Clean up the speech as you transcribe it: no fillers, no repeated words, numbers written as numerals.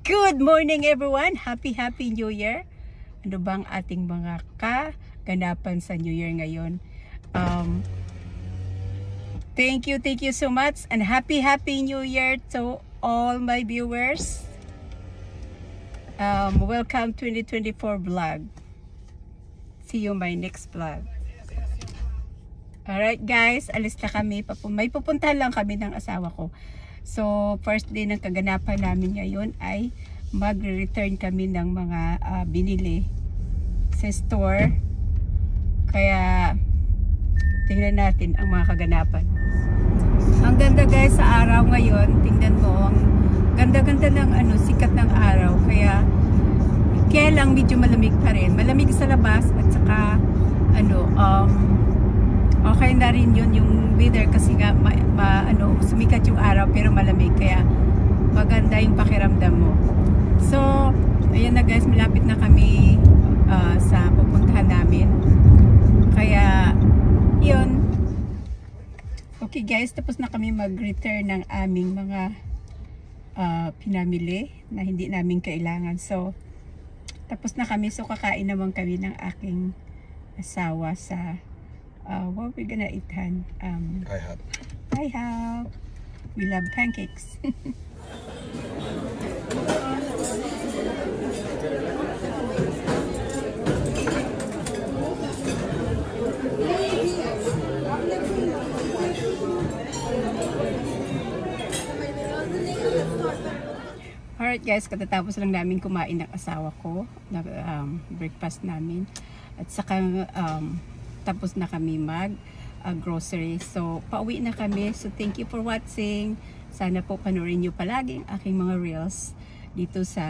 Good morning everyone! Happy New Year! Ano bang ating mga kaganapan sa New Year ngayon? Thank you so much and Happy New Year to all my viewers. Welcome 2024 vlog. See you my next vlog. Alright guys, alis na kami. May pupuntahan lang kami ng asawa ko. So, first day ng kaganapan namin ngayon ay magre-return kami ng mga binili sa store. Kaya, tingnan natin ang mga kaganapan. Ang ganda guys sa araw ngayon. Tingnan mo, ang ganda-ganda ng sikat ng araw. Kaya lang medyo malamig pa rin. Malamig sa labas at saka okay na rin yun yung weather kasi nga sumikat yung araw pero malamig kaya maganda yung pakiramdam mo. So, ayan na guys, malapit na kami sa pupuntahan namin. Kaya, yun. Okay guys, tapos na kami mag-return ng aming mga pinamili na hindi namin kailangan. So, tapos na kami. So, kakain naman kami ng aking asawa sa what we're gonna eat, Han? I have. We love pancakes. Alright guys, katatapos lang namin kumain ng asawa ko na breakfast namin at saka tapos na kami mag grocery. So, pauwi na kami. So, thank you for watching. Sana po panoorin nyo palagi ang aking mga reels dito sa